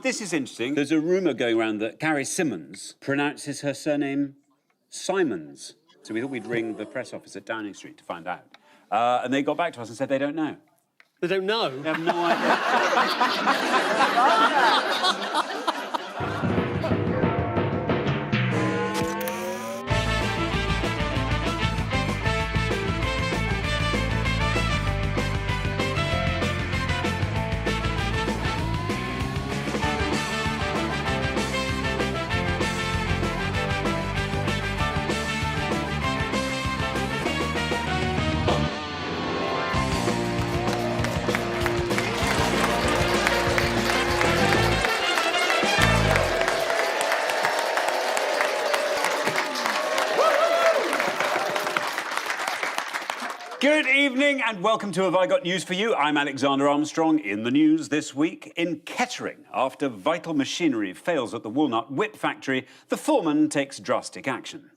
This is interesting. There's a rumour going around that Carrie Symonds pronounces her surname Simons. So we thought we'd ring the press office at Downing Street to find out. And they got back to us and said they don't know. They don't know? They have no idea. Good evening and welcome to Have I Got News For You? I'm Alexander Armstrong. In the news this week, in Kettering, after vital machinery fails at the walnut whip factory, the foreman takes drastic action.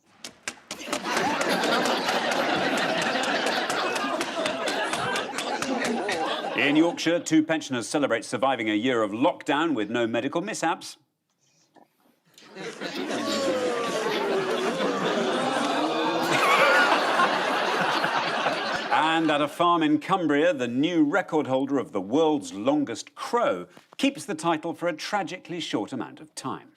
In Yorkshire, 2 pensioners celebrate surviving a year of lockdown with no medical mishaps. And at a farm in Cumbria, the new record holder of the world's longest crow keeps the title for a tragically short amount of time.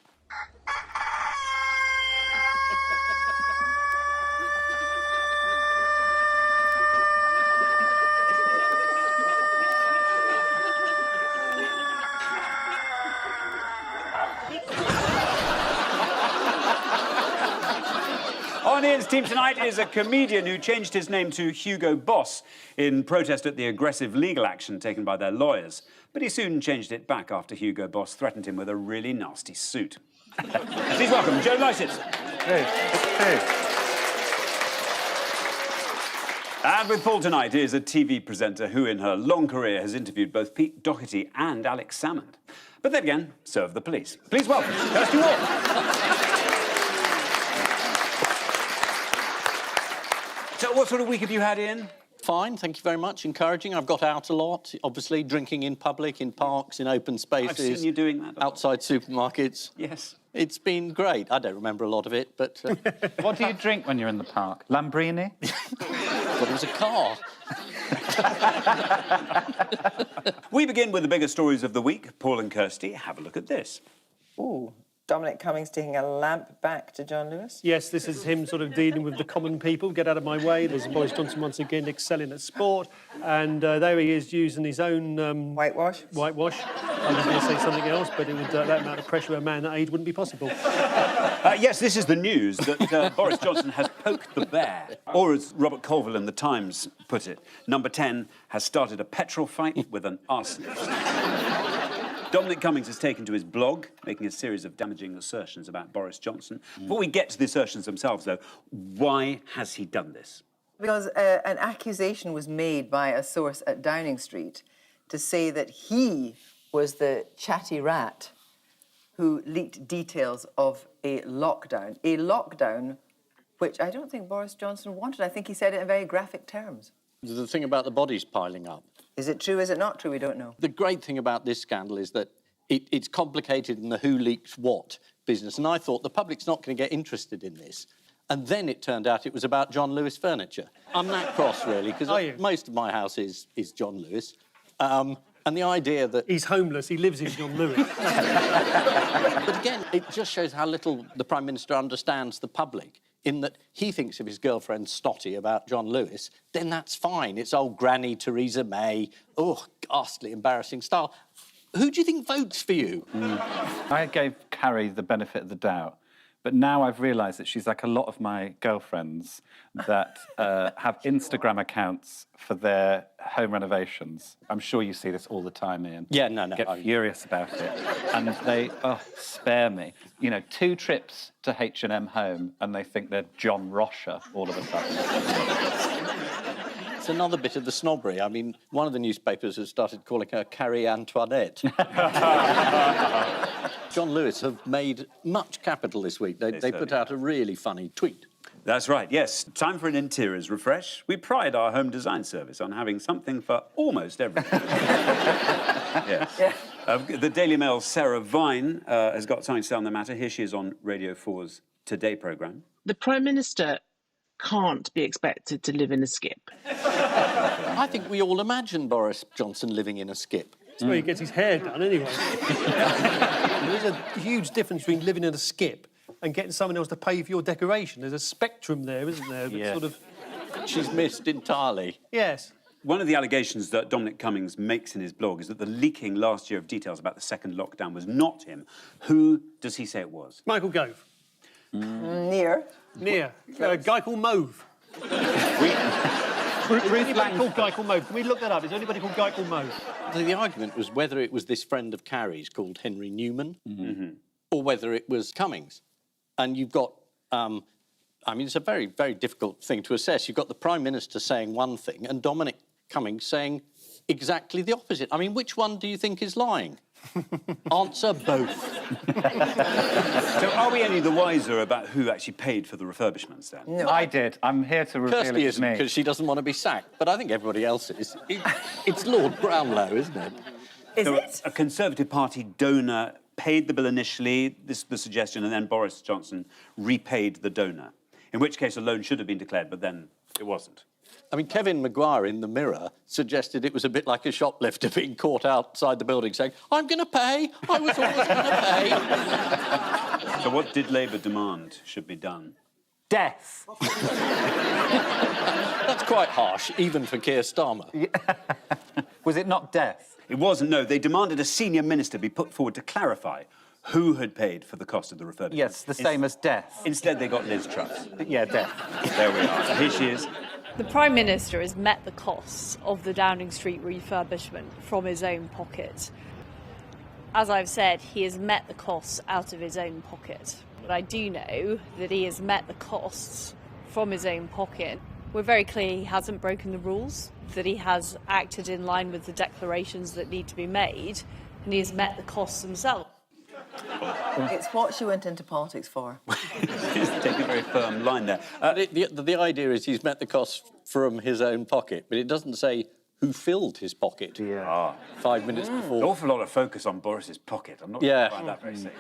On Ian's team tonight is a comedian who changed his name to Hugo Boss in protest at the aggressive legal action taken by their lawyers. But he soon changed it back after Hugo Boss threatened him with a really nasty suit. Please welcome Joe Lycett. Hey. And with Paul tonight is a TV presenter who in her long career has interviewed both Pete Doherty and Alex Salmond. But then again, so have the police. Please welcome Kirsty Wark. So what sort of week have you had, Ian? Fine, thank you very much. Encouraging. I've got out a lot, obviously, drinking in public, in parks, in open spaces. I've seen you doing that. Outside supermarkets. Yes. It's been great. I don't remember a lot of it, but... What do you drink when you're in the park? Lambrini? But it was a car. We begin with the bigger stories of the week. Paul and Kirsty, have a look at this. Ooh, Dominic Cummings taking a lamp back to John Lewis. Yes, this is him sort of dealing with the common people. Get out of my way. There's Boris Johnson once again excelling at sport. And there he is using his own... Whitewash. I was going to say something else, but it would, that amount of pressure a man that age wouldn't be possible. Yes, this is the news that Boris Johnson has poked the bear. Or as Robert Colville in The Times put it, Number 10 has started a petrol fight with an arsonist. Dominic Cummings has taken to his blog, making a series of damaging assertions about Boris Johnson. Before we get to the assertions themselves, though, why has he done this? Because an accusation was made by a source at Downing Street to say that he was the chatty rat who leaked details of a lockdown which I don't think Boris Johnson wanted. I think he said it in very graphic terms. The thing about the bodies piling up. Is it true, is it not true? We don't know. The great thing about this scandal is that it's complicated in the who leaked what business, and I thought the public's not going to get interested in this. And then it turned out it was about John Lewis furniture. I'm that cross, really, because most of my house is John Lewis. And the idea that... He's homeless, he lives in John Lewis. But again, it just shows how little the Prime Minister understands the public, in that he thinks if his girlfriend's snotty about John Lewis, then that's fine. It's old Granny Theresa May. Oh, ghastly, embarrassing style. Who do you think votes for you? I gave Carrie the benefit of the doubt, but now I've realised that she's like a lot of my girlfriends that have Instagram accounts for their home renovations. I'm sure you see this all the time, Ian. Yeah, no. Get furious about it. And they, spare me. You know, 2 trips to H&M Home and they think they're John Rosher all of a sudden. It's another bit of the snobbery. I mean, one of the newspapers has started calling her Carrie Antoinette. John Lewis have made much capital this week. They put out a really funny tweet. That's right, yes. Time for an interiors refresh. We pride our home design service on having something for almost everything. Yes. Yeah. The Daily Mail's Sarah Vine has got something to say on the matter. Here she is on Radio 4's Today programme. The Prime Minister can't be expected to live in a skip. I think we all imagine Boris Johnson living in a skip. That's where he gets his hair done, anyway. There's a huge difference between living in a skip and getting someone else to pay for your decoration. There's a spectrum there, isn't there? Yeah. Sort of... She's missed entirely. Yes. One of the allegations that Dominic Cummings makes in his blog is that the leaking last year of details about the second lockdown was not him. Who does he say it was? Michael Gove. Near. Near. A guy called Mauve. Is there anybody called Guy called Mauve? Can we look that up? Is there anybody called Guy called Mauve? The argument was whether it was this friend of Carrie's called Henry Newman or whether it was Cummings. And you've got, I mean, it's a very, very difficult thing to assess. You've got the Prime Minister saying one thing and Dominic Cummings saying exactly the opposite. I mean, which one do you think is lying? Answer both. So are we any the wiser about who actually paid for the refurbishments then? No. I did. I'm here to reveal Kirsty it isn't to me. because she doesn't want to be sacked, but I think everybody else is. It's Lord Brownlow, isn't it? Is So it? a Conservative Party donor paid the bill initially, this is the suggestion, and then Boris Johnson repaid the donor, in which case a loan should have been declared, but then it wasn't. I mean, Kevin Maguire in The Mirror suggested it was a bit like a shoplifter being caught outside the building saying, I'm going to pay, I was always going to pay. So what did Labour demand should be done? Death. That's quite harsh, even for Keir Starmer. Was it not death? It wasn't, no. They demanded a senior minister be put forward to clarify who had paid for the cost of the refurbishment. Yes, the same as death. Instead, they got Liz Truss. Yeah, death. There we are. Here she is. The Prime Minister has met the costs of the Downing Street refurbishment from his own pocket. As I've said, he has met the costs out of his own pocket. But I do know that he has met the costs from his own pocket. We're very clear he hasn't broken the rules, that he has acted in line with the declarations that need to be made, and he has met the costs himself. It's what she went into politics for. She's taking a very firm line there. The idea is he's met the costs from his own pocket, but it doesn't say who filled his pocket 5 minutes An before. awful lot of focus on Boris's pocket. I'm not Yeah. sure I find that very safe.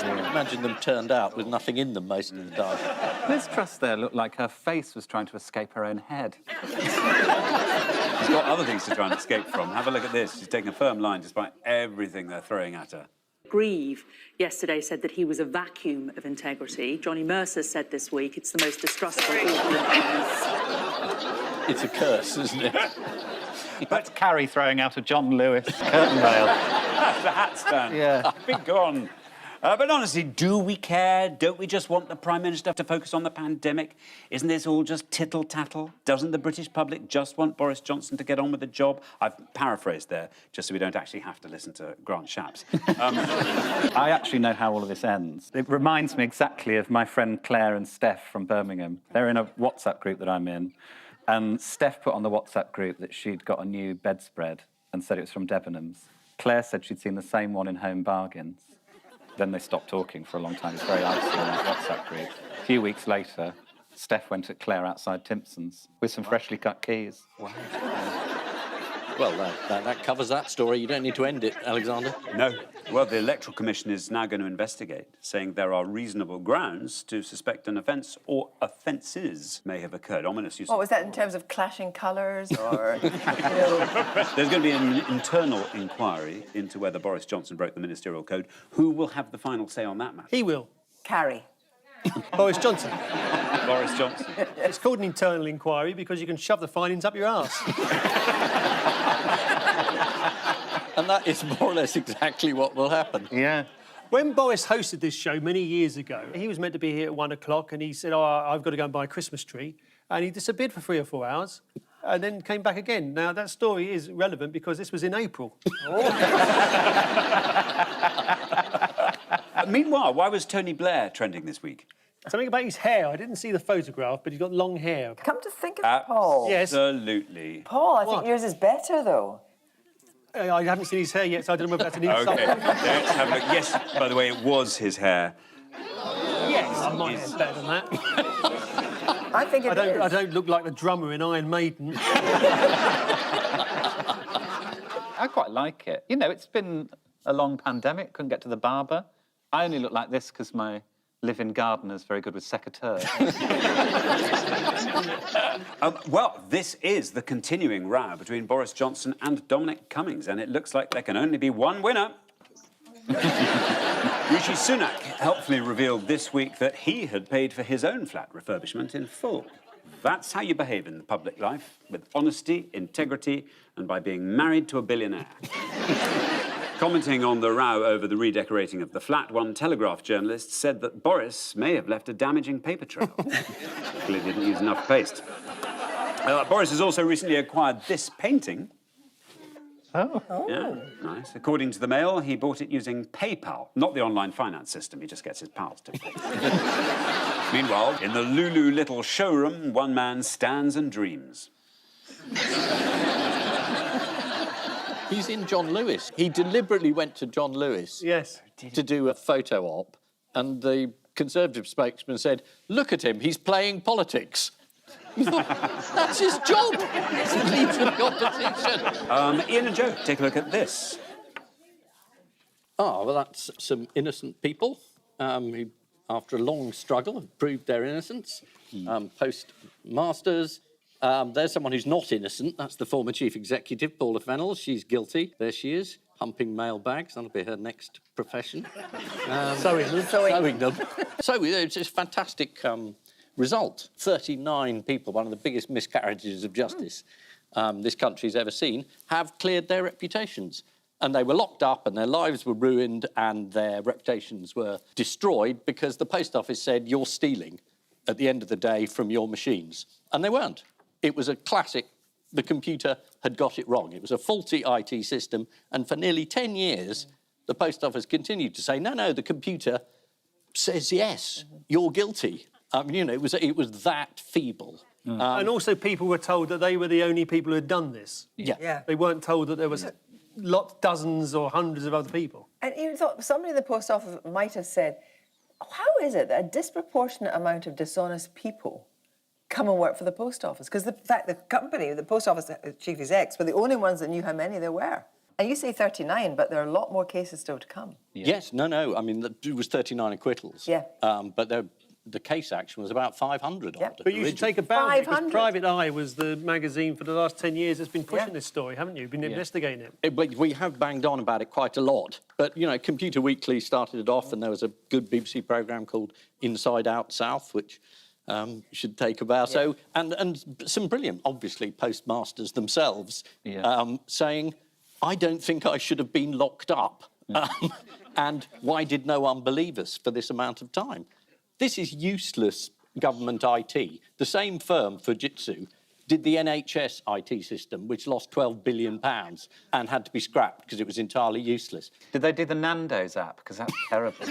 Imagine them turned out with nothing in them most of the time. Liz Truss there looked like her face was trying to escape her own head. She's got other things to try and escape from. Have a look at this. She's taking a firm line despite everything they're throwing at her. Grieve yesterday said that he was a vacuum of integrity. Johnny Mercer said this week it's the most distrustful It's a curse, isn't it? That's Carrie throwing out a John Lewis curtain rail. The hat stand. Yeah. Be gone. But honestly, do we care? Don't we just want the Prime Minister to focus on the pandemic? Isn't this all just tittle-tattle? Doesn't the British public just want Boris Johnson to get on with the job? I've paraphrased there, just so we don't actually have to listen to Grant Shapps. I actually know how all of this ends. It reminds me exactly of my friend Claire and Steph from Birmingham. They're in a WhatsApp group that I'm in, and Steph put on the WhatsApp group that she'd got a new bedspread and said it was from Debenhams. Claire said she'd seen the same one in Home Bargains. Then they stopped talking for a long time. It's very icy on that WhatsApp group. A few weeks later, Steph went at Claire outside Timpson's with some freshly cut keys. Wow. Well, that covers that story. You don't need to end it, Alexander. No. Well, the Electoral Commission is now going to investigate, saying there are reasonable grounds to suspect an offence or offences may have occurred. Ominous use. What was that in terms of clashing colours or, you know... There's going to be an internal inquiry into whether Boris Johnson broke the ministerial code. Who will have the final say on that matter? He will. Carrie. Boris Johnson. Boris Johnson. It's called an internal inquiry because you can shove the findings up your arse. And that is more or less exactly what will happen. Yeah. When Boris hosted this show many years ago, he was meant to be here at 1 o'clock and he said, oh, I've got to go and buy a Christmas tree. And he disappeared for 3 or 4 hours and then came back again. Now, that story is relevant because this was in April. Meanwhile, why was Tony Blair trending this week? Something about his hair. I didn't see the photograph, but he's got long hair. Come to think of it, Paul. Yes. Absolutely. Paul, I What? think yours is better, though. I haven't seen his hair yet, so I don't know whether that's an insult. OK, let's have a look. Yes, by the way, it was his hair. Yes, my hair's better than that. I think it is. I don't look like the drummer in Iron Maiden. I quite like it. You know, it's been a long pandemic, couldn't get to the barber. I only look like this because my live-in gardener's very good with secateurs. Well, this is the continuing row between Boris Johnson and Dominic Cummings, and it looks like there can only be one winner. Rishi Sunak helpfully revealed this week that he had paid for his own flat refurbishment in full. That's how you behave in the public life, with honesty, integrity, and by being married to a billionaire. Commenting on the row over the redecorating of the flat, one Telegraph journalist said that Boris may have left a damaging paper trail. Clearly didn't use enough paste. Boris has also recently acquired this painting. Oh. Yeah, nice. According to the Mail, he bought it using PayPal, not the online finance system. He just gets his pals to. Meanwhile, in the Lulu Little showroom, one man stands and dreams. He's in John Lewis. He deliberately went to John Lewis to do a photo op, and the Conservative spokesman said, "Look at him, he's playing politics." That's his job. He's the leader of the opposition. Ian and Joe, take a look at this. Oh, well, that's some innocent people who, after a long struggle, have proved their innocence. Postmasters. There's someone who's not innocent. That's the former chief executive, Paula Fennell. She's guilty. There she is, humping mailbags. That'll be her next profession. Sewing them. So it's a fantastic result. 39 people, one of the biggest miscarriages of justice this country's ever seen, have cleared their reputations. And they were locked up and their lives were ruined and their reputations were destroyed because the post office said, "You're stealing," at the end of the day from your machines. And they weren't. It was a classic. The computer had got it wrong. It was a faulty IT system. And for nearly 10 years, the post office continued to say, no, the computer says yes, you're guilty. You know, it was that feeble. And also people were told that they were the only people who had done this. Yeah. They weren't told that there was dozens or hundreds of other people. And you thought somebody in the post office might have said, how is it that a disproportionate amount of dishonest people come and work for the post office? Because the company, the post office chief execs, were the only ones that knew how many there were. And you say 39, but there are a lot more cases still to come. Yeah. Yes, no. I mean, it was 39 acquittals. Yeah. But the case action was about 500 odd. But you should take a boundary, because 500. Private Eye was the magazine for the last 10 years that's been pushing this story, haven't you? Been investigating it. We have banged on about it quite a lot. But, you know, Computer Weekly started it off, and there was a good BBC programme called Inside Out South, which you should take about. So, and some brilliant, obviously, postmasters themselves saying, I don't think I should have been locked up. And why did no one believe us for this amount of time? This is useless government IT. The same firm, Fujitsu, did the NHS IT system, which lost £12 billion and had to be scrapped because it was entirely useless. Did they do the Nando's app? Because that's terrible.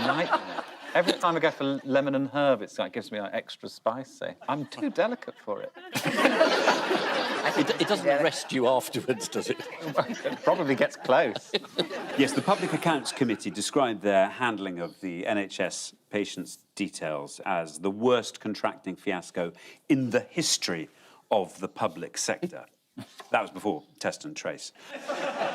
Nightmare. Every time I go for lemon and herb, it gives me extra spicy. I'm too delicate for it. It doesn't arrest you afterwards, does it? It probably gets close. Yes, the Public Accounts Committee described their handling of the NHS patients' details as the worst contracting fiasco in the history of the public sector. That was before Test and Trace.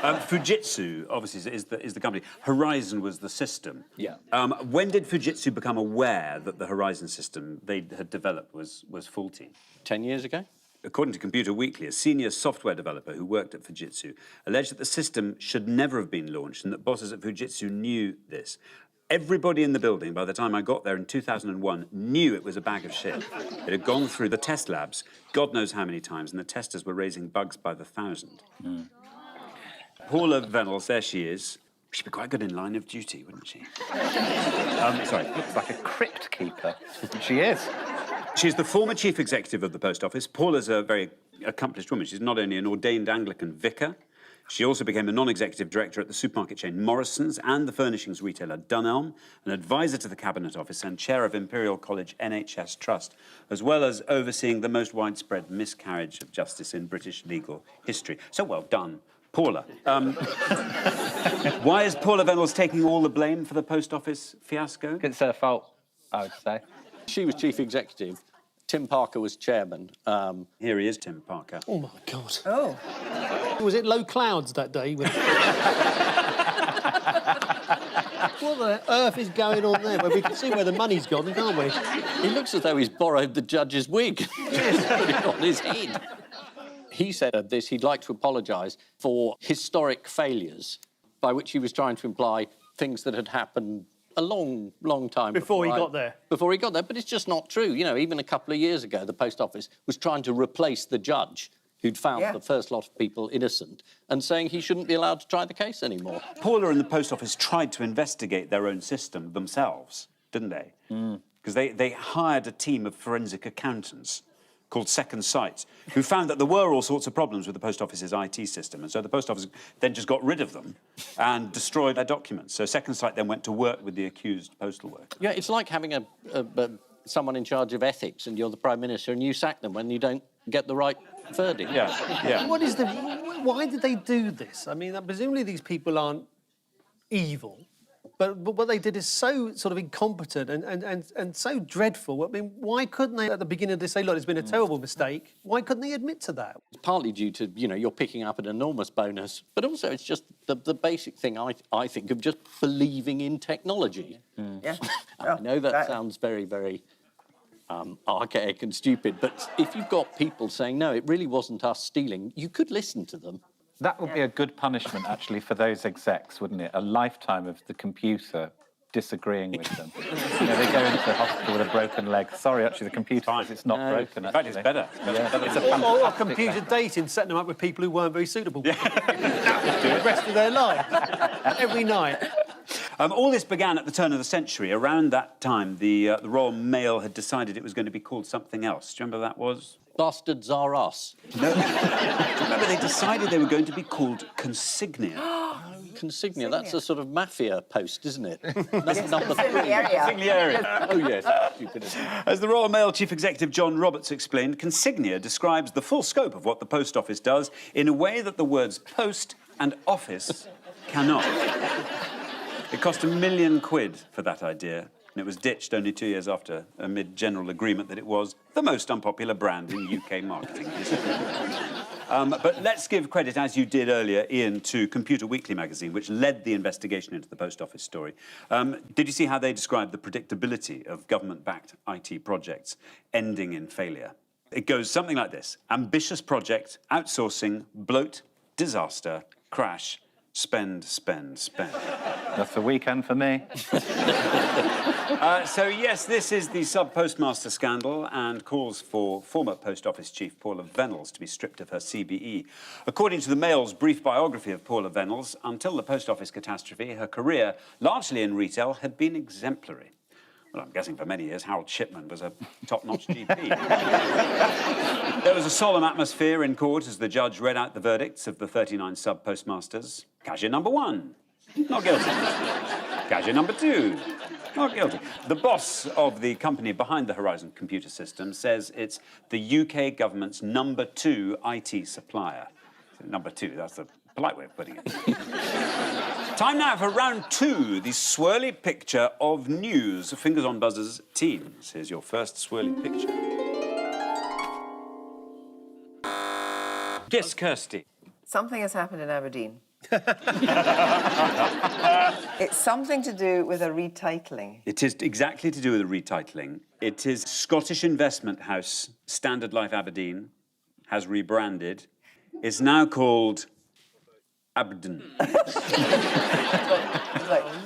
Fujitsu, obviously, is the company. Horizon was the system. Yeah. When did Fujitsu become aware that the Horizon system they had developed was faulty? 10 years ago? According to Computer Weekly, a senior software developer who worked at Fujitsu alleged that the system should never have been launched and that bosses at Fujitsu knew this. Everybody in the building, by the time I got there in 2001, knew it was a bag of shit. It had gone through the test labs, God knows how many times, and the testers were raising bugs by the thousand. Paula Venables, there she is. She'd be quite good in Line of Duty, wouldn't she? Sorry. Looks like a crypt keeper. She is. She's the former chief executive of the post office. Paula's a very accomplished woman. She's not only an ordained Anglican vicar, she also became a non-executive director at the supermarket chain Morrison's and the furnishings retailer Dunelm, an advisor to the Cabinet Office and chair of Imperial College NHS Trust, as well as overseeing the most widespread miscarriage of justice in British legal history. So well done, Paula. Why is Paula Venables taking all the blame for the post office fiasco? It's her fault, I would say. She was chief executive. Tim Parker was chairman. Here he is, Tim Parker. Oh, my God. Oh. Was it low clouds that day? What the earth is going on there? Well, we can see where the money's gone, can't we? He looks as though he's borrowed the judge's wig. Yes, put it on his head. He said of this he'd like to apologise for historic failures, by which he was trying to imply things that had happened a long, long time Before he got there. Before he got there, but it's just not true. You know, even a couple of years ago, the Post Office was trying to replace the judge who'd found the first lot of people innocent and saying he shouldn't be allowed to try the case anymore. Paula and the Post Office tried to investigate their own system themselves, didn't they? Because they hired a team of forensic accountants called Second Sight, who found that there were all sorts of problems with the Post Office's IT system. And so the Post Office then just got rid of them and destroyed their documents. So Second Sight then went to work with the accused postal worker. Yeah, it's like having someone in charge of ethics and you're the Prime Minister and you sack them when you don't get the right verdict. Yeah. Why did they do this? I mean, presumably these people aren't evil, but what they did is so sort of incompetent and so dreadful. I mean, why couldn't they, at the beginning of this, say, look, it's been a terrible mistake? Why couldn't they admit to that? It's partly due to, you know, you're picking up an enormous bonus, but also it's just the basic thing, I think, of just believing in technology. Yeah. I know that sounds very, very archaic and stupid, but if you've got people saying, no, it really wasn't us stealing, you could listen to them. That would be a good punishment, actually, for those execs, wouldn't it? A lifetime of the computer disagreeing with them. You know, they go into the hospital with a broken leg. Sorry, actually, the computer says it's not broken, In fact, it's better. It's a Or computer dating, setting them up with people who weren't very suitable. The rest of their life. Every night. All this began at the turn of the century. Around that time, the Royal Mail had decided it was going to be called something else. Do you remember that was? Bastards are us. No. Do you remember they decided they were going to be called Consignia? Consignia, that's a sort of mafia post, isn't it? That's number Consigliere. Oh, yes. Stupidity. As the Royal Mail Chief Executive John Roberts explained, consignia describes the full scope of what the Post Office does in a way that the words post and office cannot. It cost £1 million for that idea, and it was ditched only 2 years after, amid general agreement that it was the most unpopular brand in UK marketing history. But let's give credit, as you did earlier, Ian, to Computer Weekly magazine, which led the investigation into the Post Office story. Did you see how they described the predictability of government-backed IT projects ending in failure? It goes something like this. Ambitious project, outsourcing, bloat, disaster, crash, spend, spend, spend. That's the weekend for me. So, yes, this is the sub-postmaster scandal and calls for former Post Office Chief Paula Venables to be stripped of her CBE. According to the Mail's brief biography of Paula Venables, until the Post Office catastrophe, her career, largely in retail, had been exemplary. Well, I'm guessing for many years, Harold Shipman was a top-notch GP. There was a solemn atmosphere in court as the judge read out the verdicts of the 39 sub-postmasters. Cashier number 1, not guilty. Cashier number 2, not guilty. The boss of the company behind the Horizon computer system says it's the UK government's number 2 IT supplier. So number 2, that's the polite way of putting it. Time now for round 2, the swirly picture of news. Fingers on buzzers, teams. Here's your first swirly picture. Yes, Kirsty. Something has happened in Aberdeen. It's something to do with a retitling. It is exactly to do with the retitling. It is Scottish investment house Standard Life Aberdeen has rebranded. It's now called Aberdeen.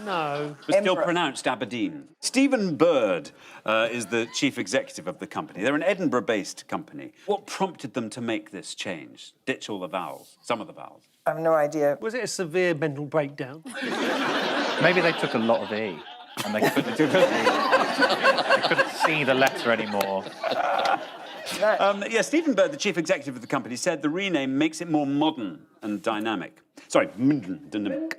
No. But still pronounced Aberdeen. Stephen Bird is the chief executive of the company. They're an Edinburgh-based company. What prompted them to make this change? Ditch all the vowels, some of the vowels. I have no idea. Was it a severe mental breakdown? Maybe they took a lot of E, and they couldn't see the letter anymore. Stephen Bird, the chief executive of the company, said the rename makes it more modern and dynamic. Sorry, dynamic.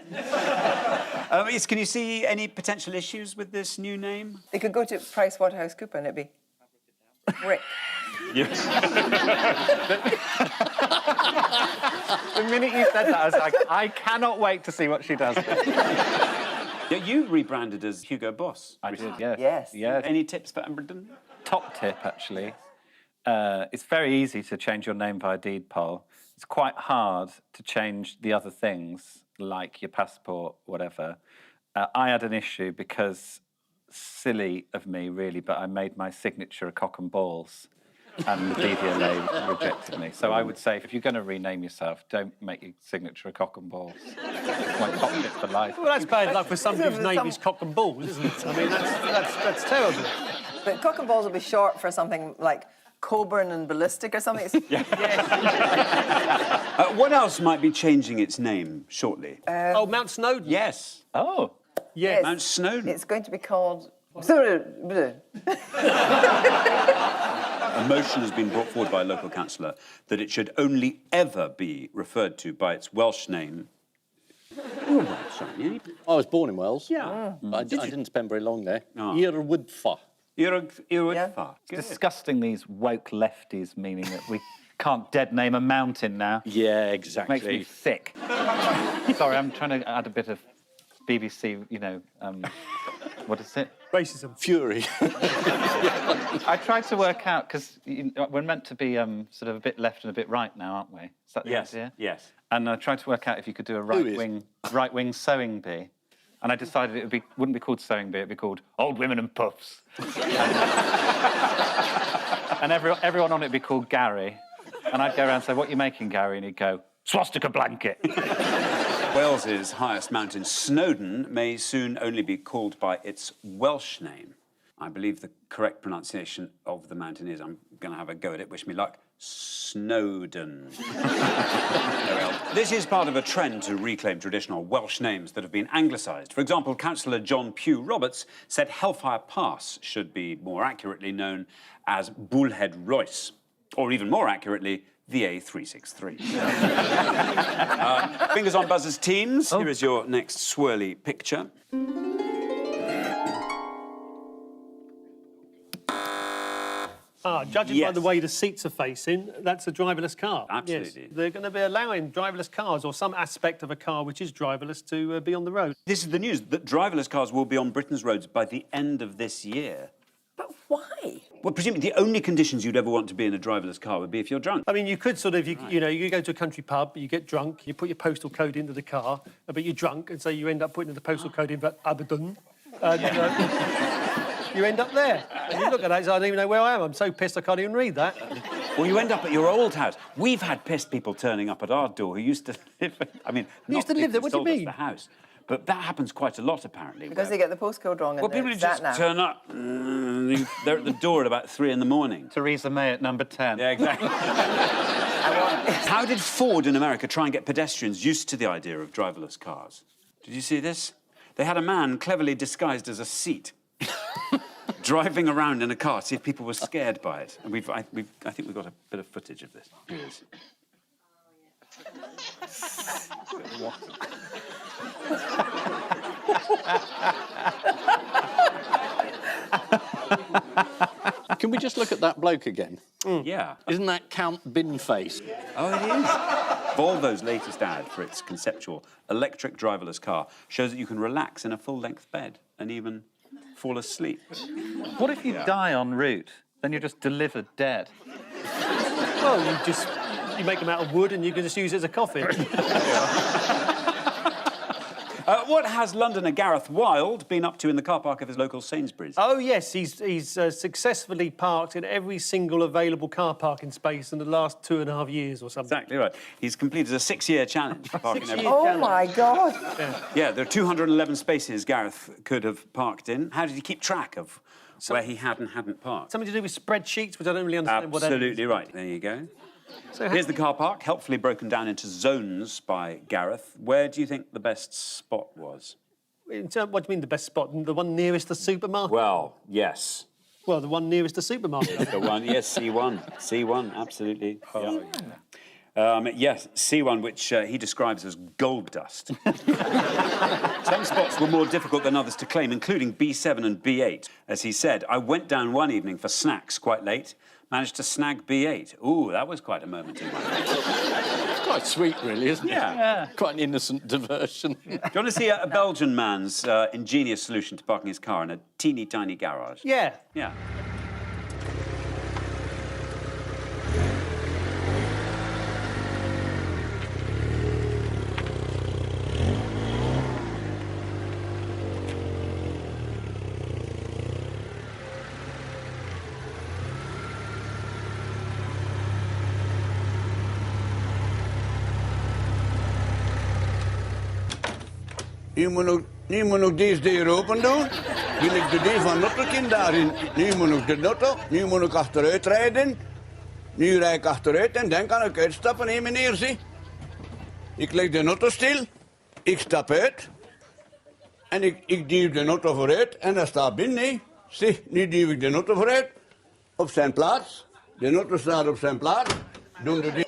Can you see any potential issues with this new name? They could go to PricewaterhouseCoopers and it'd be Rick. Yes. The minute you said that, I was like, I cannot wait to see what she does. Yeah, you rebranded as Hugo Boss. I did, yes. Yes. Yes. Any tips for Amberton? Top tip, actually. It's very easy to change your name via deed poll. It's quite hard to change the other things, like your passport, whatever. I had an issue because, silly of me, really, but I made my signature a cock and balls, and the DVLA rejected me. So I would say, if you're going to rename yourself, don't make your signature a cock and balls. It's my top tip for life. Well, that's bad luck for somebody whose name is Cock and Balls, isn't it? I mean, that's terrible. But cock and balls will be short for something like Coburn and Ballistic or something. What else might be changing its name shortly? Oh, Mount Snowdon. Yes. Oh. Yes. Mount Snowdon. It's going to be called... A motion has been brought forward by a local councillor that it should only ever be referred to by its Welsh name. Oh, right, sorry. I was born in Wales. Yeah. I didn't spend very long there. Oh. Iarwyddfa. Iarwyddfa. It's disgusting, these woke lefties, meaning that we can't dead name a mountain now. Yeah, exactly. Makes me sick. Sorry, I'm trying to add a bit of BBC, what is it? Racism. Fury. I tried to work out, because we're meant to be sort of a bit left and a bit right now, aren't we? Is that the idea? Yes. And I tried to work out if you could do a right-wing sewing bee. And I decided it wouldn't be called sewing bee, it'd be called Old Women and Puffs. And everyone on it would be called Gary. And I'd go around and say, what are you making, Gary? And he'd go, swastika blanket. Wales's highest mountain, Snowdon, may soon only be called by its Welsh name. I believe the correct pronunciation of the mountain is, I'm going to have a go at it, wish me luck, Snowdon. This is part of a trend to reclaim traditional Welsh names that have been anglicised. For example, Councillor John Pugh Roberts said Hellfire Pass should be more accurately known as Bullhead Royce, or even more accurately, the A363. Fingers on buzzers, teams. Here is your next swirly picture. Judging by the way the seats are facing, that's a driverless car. Absolutely. Yes. They're going to be allowing driverless cars, or some aspect of a car which is driverless, to be on the road. This is the news, that driverless cars will be on Britain's roads by the end of this year. But why? Well, presumably the only conditions you'd ever want to be in a driverless car would be if you're drunk. I mean, you could sort of, you go to a country pub, you get drunk, you put your postal code into the car, but you're drunk, and so you end up putting the postal code in for Aberdeen. You end up there. And you look at that and say, I don't even know where I am. I'm so pissed I can't even read that. Well, you end up at your old house. We've had pissed people turning up at our door who used to live... I mean, Who used to live there? What do you mean? The house. But that happens quite a lot, apparently. Because they get the postcode wrong. Well, people just turn up. They're at the door at about 3 in the morning. Theresa May at number 10. Yeah, exactly. How did Ford in America try and get pedestrians used to the idea of driverless cars? Did you see this? They had a man cleverly disguised as a seat driving around in a car to see if people were scared by it. And I think we've got a bit of footage of this. Here it is. Can we just look at that bloke again? Yeah. Isn't that Count Binface? Oh, it is. Volvo's latest ad for its conceptual electric driverless car shows that you can relax in a full-length bed and even fall asleep. What if you die en route? Then you're just delivered dead. Well, you make them out of wood and you can just use it as a coffin. What has Londoner Gareth Wild been up to in the car park of his local Sainsbury's? Oh, yes, he's successfully parked in every single available car parking space in the last 2.5 years or something. Exactly right. He's completed a 6-year challenge. Oh, my God. Yeah, there are 211 spaces Gareth could have parked in. How did he keep track of where he had and hadn't parked? Something to do with spreadsheets, which I don't really understand what that is. Absolutely right. There you go. So here's the car park, helpfully broken down into zones by Gareth. Where do you think the best spot was? What do you mean the best spot? The one nearest the supermarket? Well, yes. Well, the one nearest the supermarket. The one, yes, C1. C1, absolutely. Oh, yeah. Yes, C1, which he describes as gold dust. Some spots were more difficult than others to claim, including B7 and B8. As he said, I went down one evening for snacks quite late, managed to snag B8. Ooh, that was quite a moment in my life. Quite sweet, really, isn't it? Yeah. Quite an innocent diversion. Do you want to see a Belgian man's ingenious solution to parking his car in a teeny tiny garage? Yeah. Yeah. Nu moet nog deze deur open doen. Wil ik de deur van Notterkind daarin. Nu moet ik de auto, nu moet ik achteruit rijden. Nu rijd ik achteruit en dan kan ik uitstappen, hé meneer, zie. Ik leg de auto stil, ik stap uit. En ik duw de auto vooruit en dat staat binnen, hé. Zie, nu duw ik de auto vooruit. Op zijn plaats. De auto staat op zijn plaats. Doen de deur.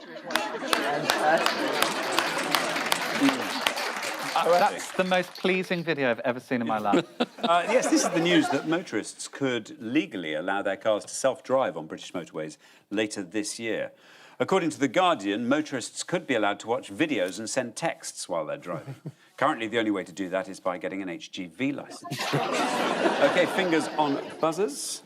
That's the most pleasing video I've ever seen in my life. Yes, this is the news that motorists could legally allow their cars to self-drive on British motorways later this year. According to The Guardian, motorists could be allowed to watch videos and send texts while they're driving. Currently, the only way to do that is by getting an HGV licence. OK, fingers on buzzers.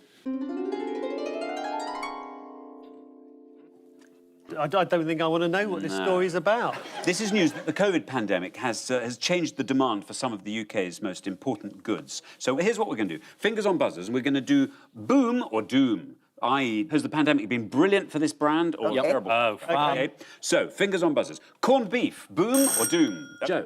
I don't think I want to know what this story's about. This is news that the COVID pandemic has changed the demand for some of the UK's most important goods. So here's what we're going to do. Fingers on buzzers, and we're going to do boom or doom. I.e., has the pandemic been brilliant for this brand or terrible? Oh, fun. OK, so fingers on buzzers. Corned beef, boom or doom? Joe?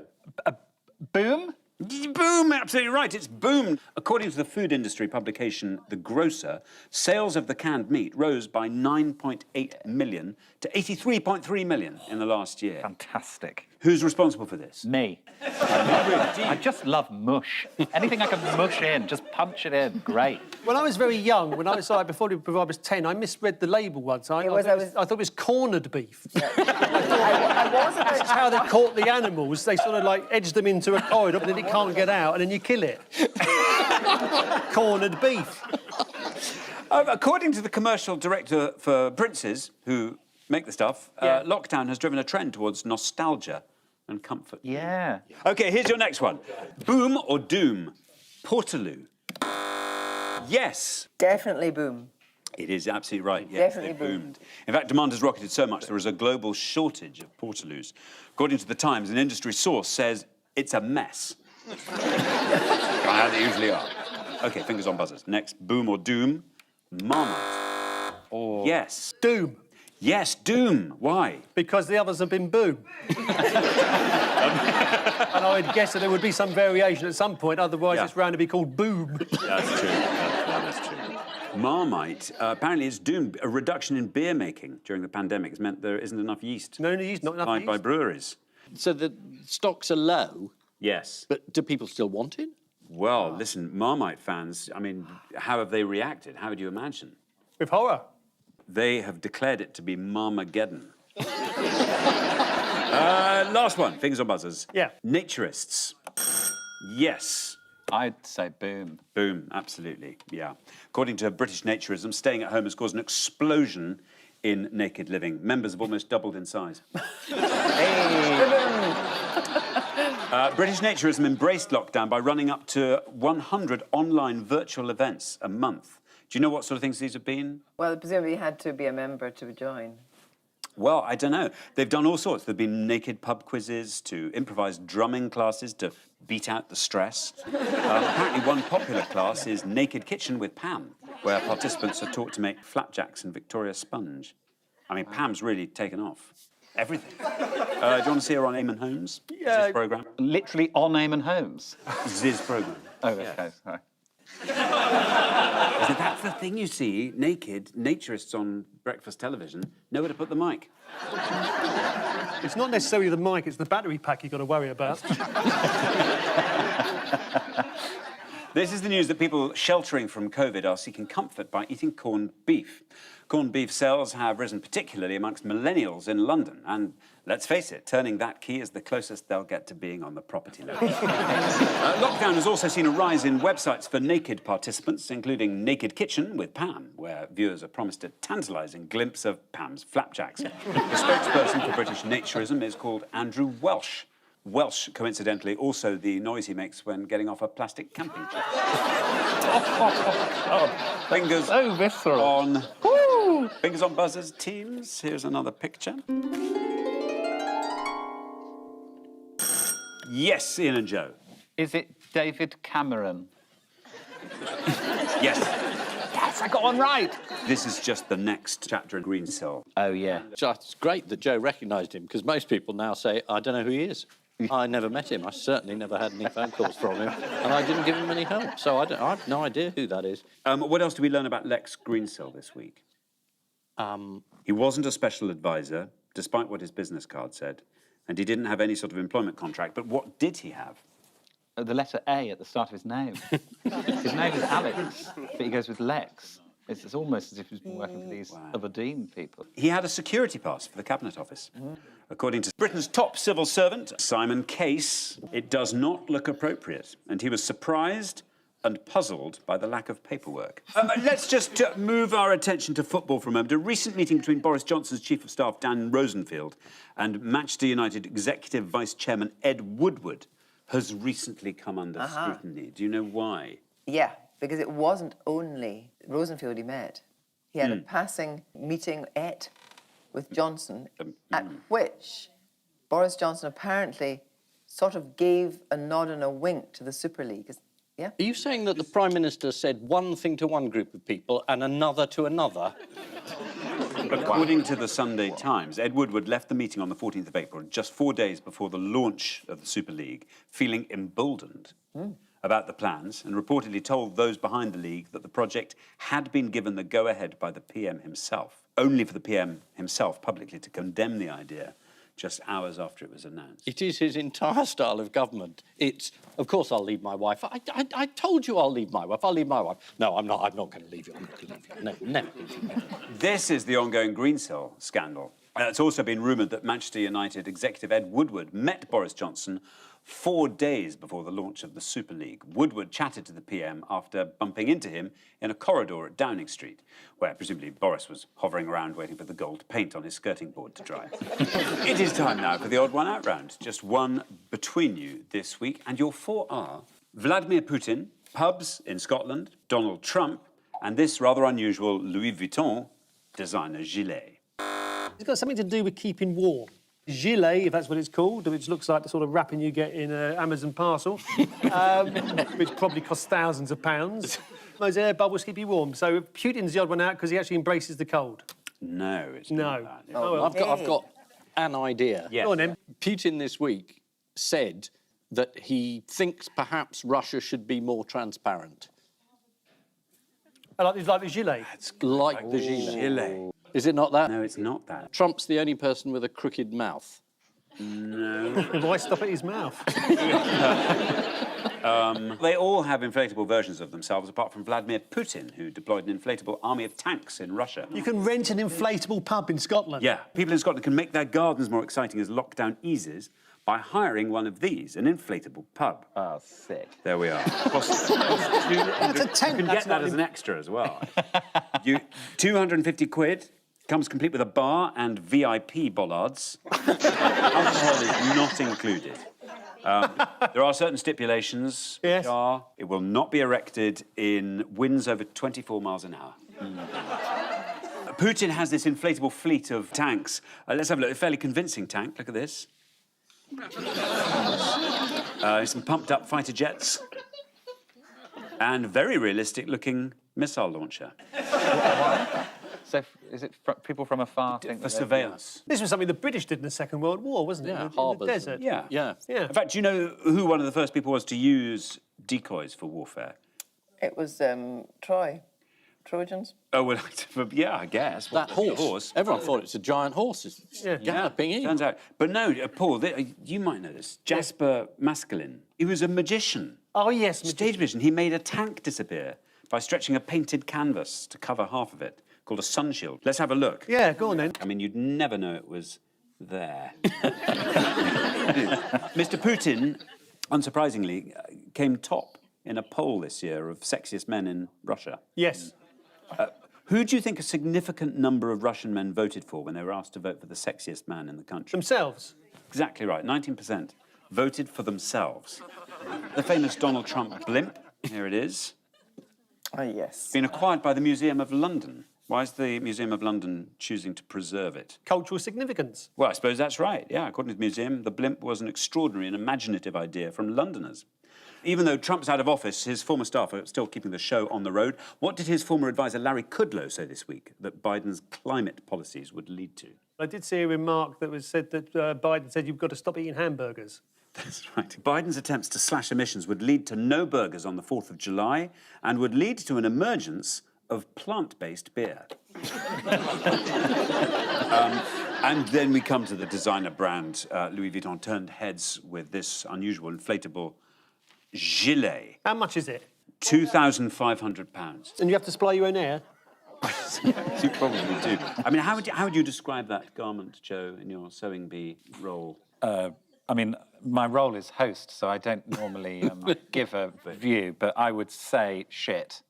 Boom? Boom, absolutely right, it's boom. According to the food industry publication The Grocer, sales of the canned meat rose by 9.8 million to 83.3 million in the last year. Fantastic. Who's responsible for this? Me. I just love mush. Anything I can mush in, just punch it in. Great. When I was very young, when I was like, before I was 10, I misread the label once. I thought it was cornered beef. That's how they caught the animals. They sort of like edged them into a corridor, but then it can't get out, and then you kill it. Cornered beef. According to the commercial director for Princes, who make the stuff, lockdown has driven a trend towards nostalgia and comfort. Yeah. OK, here's your next one. Boom or doom? Portaloo. Yes. Definitely boom. It is absolutely right. Yes, Definitely they boomed. In fact, demand has rocketed so much there is a global shortage of Portaloos. According to The Times, an industry source says it's a mess. How they usually are. OK, fingers on buzzers. Next, boom or doom? Marmite. Or... Yes. Doom. Yes, doom. Why? Because the others have been boom. And I would guess that there would be some variation at some point, otherwise it's bound to be called boom. That's true. That's true. Marmite, apparently it's doomed. A reduction in beer making during the pandemic has meant there isn't enough yeast. No yeast, not enough supplied yeast. by breweries. So the stocks are low, Yes. but do people still want it? Well, listen, Marmite fans, I mean, how have they reacted? How would you imagine? With horror. They have declared it to be Marmageddon. Last one, fingers on buzzers. Yeah. Naturists. Yes. I'd say boom. Boom, absolutely, yeah. According to British Naturism, staying at home has caused an explosion in naked living. Members have almost doubled in size. British Naturism embraced lockdown by running up to 100 online virtual events a month. Do you know what sort of things these have been? Well, presumably you had to be a member to join. Well, I don't know. They've done all sorts. There have been naked pub quizzes, to improvised drumming classes to beat out the stress. Apparently one popular class is Naked Kitchen with Pam, where participants are taught to make flapjacks and Victoria sponge. I mean, Pam's really taken off. Everything. Do you want to see her on Eamon Holmes? Yeah. His programme? Literally on Eamon Holmes. This is his programme. Oh, OK, sorry. So that's the thing you see, naked naturists on breakfast television, nowhere to put the mic. It's not necessarily the mic, it's the battery pack you've got to worry about. This is the news that people sheltering from COVID are seeking comfort by eating corned beef. Corned beef sales have risen particularly amongst millennials in London, and Let's face it, turning that key is the closest they'll get to being on the property level. Lockdown has also seen a rise in websites for naked participants, including Naked Kitchen with Pam, where viewers are promised a tantalising glimpse of Pam's flapjacks. The spokesperson for British naturism is called Andrew Welsh. Welsh, coincidentally, also the noise he makes when getting off a plastic camping chair. Fingers So visceral. on... Fingers on buzzers, teams. Here's another picture. Yes, Ian and Joe. Is it David Cameron? Yes. Yes, I got one right. This is just the next chapter in Green Cell. Oh, yeah. It's great that Joe recognised him, because most people now say, I don't know who he is. I never met him. I certainly never had any phone calls from him, and I didn't give him any help. So I have no idea who that is. What else do we learn about Lex Greensill this week? He wasn't a special advisor, despite what his business card said, and he didn't have any sort of employment contract. But what did he have? The letter A at the start of his name. His name is Alex, but he goes with Lex. It's almost as if he's been working for these Aberdeen people. He had a security pass for the Cabinet Office. According to Britain's top civil servant, Simon Case, it does not look appropriate, and he was surprised and puzzled by the lack of paperwork. Let's just move our attention to football for a moment. A recent meeting between Boris Johnson's Chief of Staff, Dan Rosenfield, and Manchester United Executive Vice Chairman Ed Woodward has recently come under scrutiny. Do you know why? Yeah, because it wasn't only Rosenfield he met. He had a passing meeting with Johnson, at which Boris Johnson apparently sort of gave a nod and a wink to the Super League. Yeah? Are you saying that the Prime Minister said one thing to one group of people and another to another? According to the Sunday Times, Ed Woodward left the meeting on the 14th of April, just 4 days before the launch of the Super League, feeling emboldened about the plans, and reportedly told those behind the league that the project had been given the go-ahead by the PM himself, only for the PM himself publicly to condemn the idea just hours after it was announced. It is his entire style of government. It's, of course, I'll leave my wife. I told you I'll leave my wife. I'll leave my wife. No, I'm not going to leave you. I'm not going to leave you. No, never leave you. This is the ongoing Greensill scandal. It's also been rumoured that Manchester United executive Ed Woodward met Boris Johnson 4 days before the launch of the Super League. Woodward chatted to the PM after bumping into him in a corridor at Downing Street, where presumably Boris was hovering around waiting for the gold paint on his skirting board to dry. It is time now for the odd one out round. Just one between you this week, and your four are Vladimir Putin, pubs in Scotland, Donald Trump, and this rather unusual Louis Vuitton designer gilet. It's got something to do with keeping warm. Gilet, if that's what it's called, which looks like the sort of wrapping you get in an Amazon parcel, which probably costs thousands of pounds. Those air bubbles keep you warm. So Putin's the odd one out because he actually embraces the cold. No, it's No. not that. Oh, well. I've got an idea. Yes. Go on, then. Putin this week said that he thinks perhaps Russia should be more transparent. Like the gilet. Like the gilet. Gilet. Is it not that? No, it's not that. Trump's the only person with a crooked mouth. No. Why stop at his mouth? They all have inflatable versions of themselves, apart from Vladimir Putin, who deployed an inflatable army of tanks in Russia. You can rent an inflatable pub in Scotland. Yeah, people in Scotland can make their gardens more exciting as lockdown eases by hiring one of these, an inflatable pub. Oh, sick. There we are. Costs 200. That's a tent. You can get that as an extra as well. 250 quid. Comes complete with a bar and VIP bollards. Alcohol is not included. There are certain stipulations. Yes. Which are, it will not be erected in winds over 24 miles an hour. Putin has this inflatable fleet of tanks. Let's have a look. A fairly convincing tank. Look at this. Some pumped-up fighter jets. And very realistic-looking missile launcher. So is it people from afar think For that surveillance. This was something the British did in the Second World War, wasn't it? Yeah, In the harbours. desert. Yeah. Yeah. Yeah. In fact, do you know who one of the first people was to use decoys for warfare? It was Trojans. Oh, well, yeah, I guess. That horse. Everyone thought it's a giant horse. It's galloping in. Turns out. But no, Paul, you might know this. Jasper Maskelyne. He was a magician. Oh, yes. Stage magician. He made a tank disappear by stretching a painted canvas to cover half of it, called a sun shield. Let's have a look. Yeah, go on then. I mean, you'd never know it was there. Mr. Putin, unsurprisingly, came top in a poll this year of sexiest men in Russia. Yes. Who do you think a significant number of Russian men voted for when they were asked to vote for the sexiest man in the country? Themselves. Exactly right, 19% voted for themselves. The famous Donald Trump blimp, here it is. Oh, yes. Been acquired by the Museum of London. Why is the Museum of London choosing to preserve it? Cultural significance. Well, I suppose that's right, yeah. According to the museum, the blimp was an extraordinary and imaginative idea from Londoners. Even though Trump's out of office, his former staff are still keeping the show on the road. What did his former advisor Larry Kudlow say this week that Biden's climate policies would lead to? I did see a remark that was said that Biden said you've got to stop eating hamburgers. That's right. Biden's attempts to slash emissions would lead to no burgers on the 4th of July and would lead to an emergence of plant-based beer. And then we come to the designer brand. Louis Vuitton turned heads with this unusual inflatable gilet. How much is it? £2,500. And you have to supply your own air? You probably do. I mean, how would you describe that garment, Joe, in your sewing bee role? I mean, my role is host, so I don't normally give a view, but I would say shit.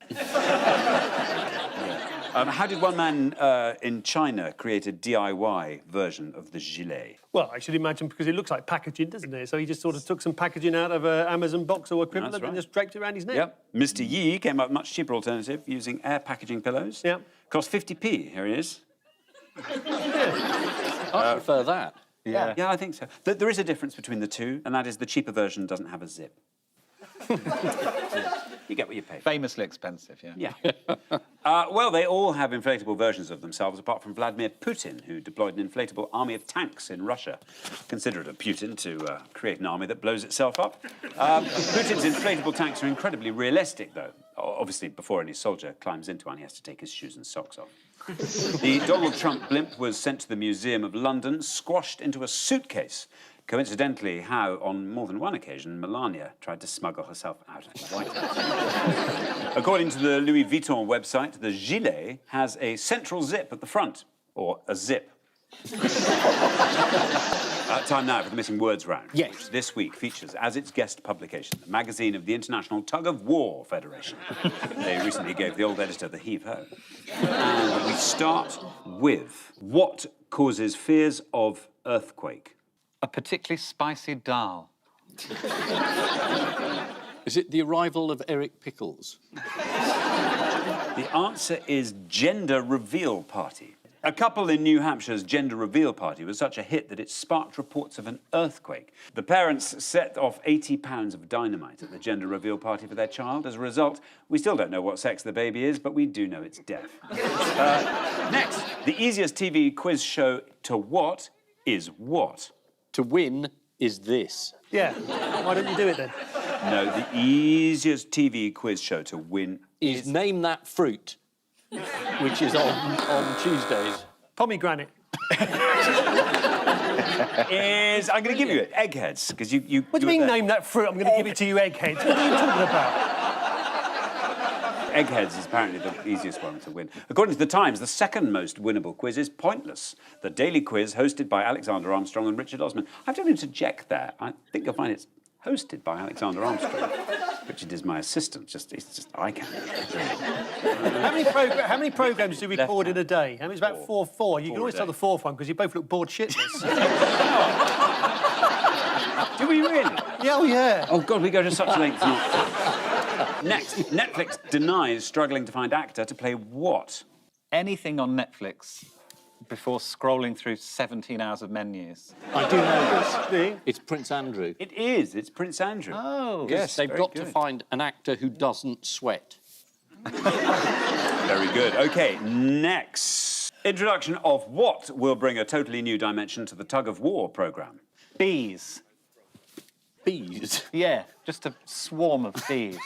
How did one man in China create a DIY version of the gilet? Well, I should imagine because it looks like packaging, doesn't it? So he just sort of took some packaging out of an Amazon box or equivalent That's right. and just draped it around his neck. Yep. Mr. Yi came up with a much cheaper alternative using air packaging pillows. Yep. Cost 50p. Here he is. I prefer that. Yeah, I think so. There is a difference between the two, and that is the cheaper version doesn't have a zip. You get what you pay for. Famously expensive, yeah. Yeah. Well, they all have inflatable versions of themselves, apart from Vladimir Putin, who deployed an inflatable army of tanks in Russia. Considerate of Putin to create an army that blows itself up. Putin's inflatable tanks are incredibly realistic, though. Obviously, before any soldier climbs into one, he has to take his shoes and socks off. The Donald Trump blimp was sent to the Museum of London, squashed into a suitcase. Coincidentally, how, on more than one occasion, Melania tried to smuggle herself out of the White House. According to the Louis Vuitton website, the gilet has a central zip at the front, or a zip. Time now for the Missing Words round, which this week features as its guest publication the magazine of the International Tug of War Federation. They recently gave the old editor the heave-ho. And we start with what causes fears of earthquake? A particularly spicy dal. Is it the arrival of Eric Pickles? The answer is gender reveal party. A couple in New Hampshire's gender reveal party was such a hit that it sparked reports of an earthquake. The parents set off £80 of dynamite at the gender reveal party for their child. As a result, we still don't know what sex the baby is, but we do know it's deaf. Next, the easiest TV quiz show to what is what? To win is this. Yeah. Why don't you do it then? No, the easiest TV quiz show to win is Name That Fruit, which is on Tuesdays. Pomegranate. I'm going to give you it. Eggheads, because you. What do you mean, name that fruit? I'm going to give it to you, eggheads. What are you talking about? Eggheads is apparently the easiest one to win. According to The Times, the second most winnable quiz is Pointless, the daily quiz hosted by Alexander Armstrong and Richard Osman. I have to interject there. I think you'll find it's hosted by Alexander Armstrong. Richard is my assistant. It's just eye candy. How many programmes do you record in a day? It's about four. You can always tell the fourth one because you both look bored shitless. Do we really? Yeah, oh yeah. Oh, God, we go to such lengths. Next, Netflix denies struggling to find actor to play what? Anything on Netflix before scrolling through 17 hours of menus. I do know this. See? It's Prince Andrew. It is. It's Prince Andrew. Oh. Yes, They've very got good. to find an actor who doesn't sweat. Very good. OK, next. Introduction of what will bring a totally new dimension to the Tug of War programme? Bees. Bees? Yeah, just a swarm of bees.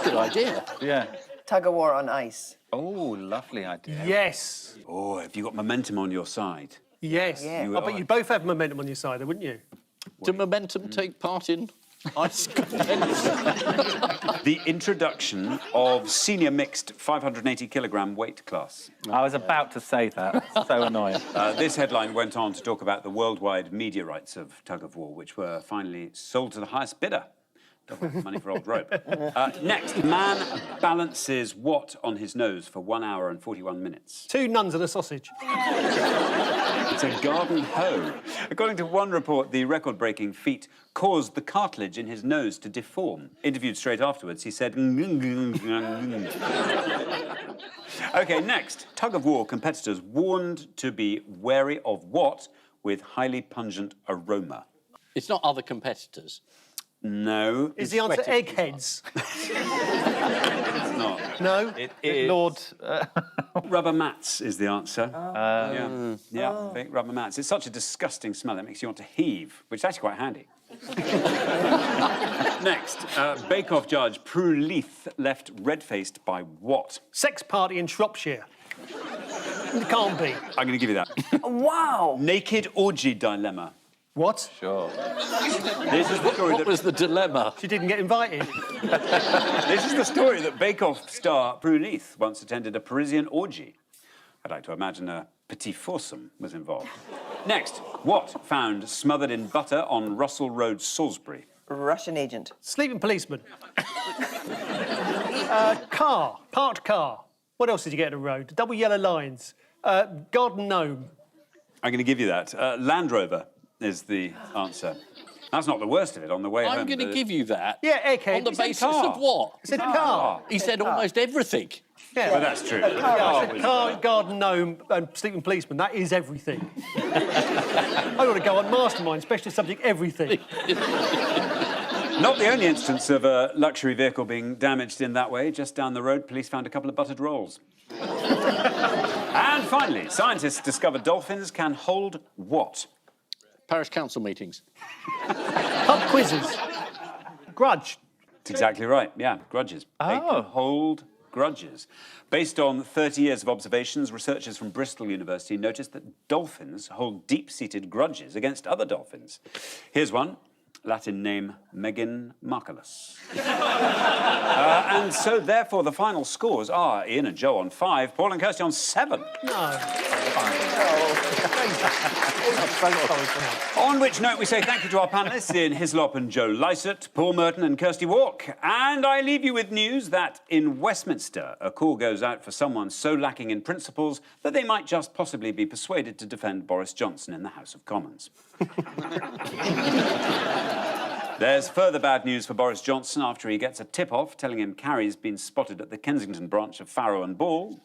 Good idea. Yeah. Tug of war on ice. Oh, lovely idea. Yes. Oh, have you got momentum on your Yes. Yeah. I bet you both have momentum on your side, though, wouldn't you? Do momentum take part in Ice fence. The introduction of senior mixed 580-kilogram weight class. I was about to say that. So annoying. This headline went on to talk about the worldwide media rights of tug of war, which were finally sold to the highest bidder. Double money for old rope. Next, man balances what on his nose for 1 hour and 41 minutes? 2 nuns and a sausage. It's a garden hoe. According to one report, the record-breaking feat caused the cartilage in his nose to deform. Interviewed straight afterwards, he said... OK, next. Tug-of-war competitors warned to be wary of what with highly pungent aroma? It's not other competitors. No. Is the answer eggheads? It's not. No? It is... Lord... Rubber mats is the answer. Yeah, fake rubber mats. It's such a disgusting smell, it makes you want to heave, which is actually quite handy. Next, Bake-Off judge Prue Leith left red-faced by what? Sex party in Shropshire. It can't be. I'm going to give you that. Wow! Naked orgy dilemma. What? Sure. This is the story What was the dilemma? She didn't get invited. This is the story that Bake-Off star Prue Leith once attended a Parisian orgy. I'd like to imagine a petit foursome was involved. Next, what found smothered in butter on Russell Road, Salisbury? Russian agent. Sleeping policeman. Car. Parked car. What else did you get in a road? Double yellow lines. Garden gnome. I'm going to give you that. Land Rover is the answer. That's not the worst of it. On the way home... I'm going to give you that. Yeah, egghead. On the He said basis car. of what? He said car. He said almost everything. Yeah. Well, that's true. Yeah, I said car, garden gnome and sleeping policeman. That is everything. I want to go on Mastermind, specialist subject everything. Not the only instance of a luxury vehicle being damaged in that way. Just down the road, police found a couple of buttered rolls. And finally, scientists discovered dolphins can hold what? Parish council meetings. Pub quizzes. Grudge. That's exactly right, yeah, grudges. They can hold grudges. Based on 30 years of observations, researchers from Bristol University noticed that dolphins hold deep-seated grudges against other dolphins. Here's one. Latin name Megan Marcellus. And so, therefore, the final scores are Ian and Joe on 5, Paul and Kirsty on 7. No. On which note, we say thank you to our panellists, Ian Hislop and Joe Lycett, Paul Merton and Kirsty Wark. And I leave you with news that in Westminster, a call goes out for someone so lacking in principles that they might just possibly be persuaded to defend Boris Johnson in the House of Commons. There's further bad news for Boris Johnson after he gets a tip-off telling him Carrie's been spotted at the Kensington branch of Farrow and Ball.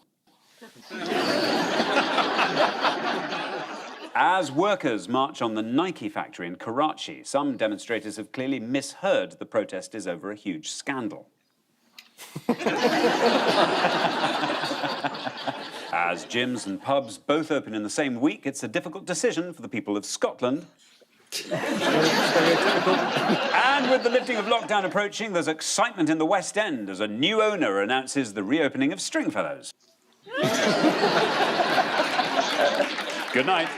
As workers march on the Nike factory in Karachi, some demonstrators have clearly misheard the protest is over a huge scandal. As gyms and pubs both open in the same week, it's a difficult decision for the people of Scotland. And with the lifting of lockdown approaching, there's excitement in the West End as a new owner announces the reopening of Stringfellows. Good night.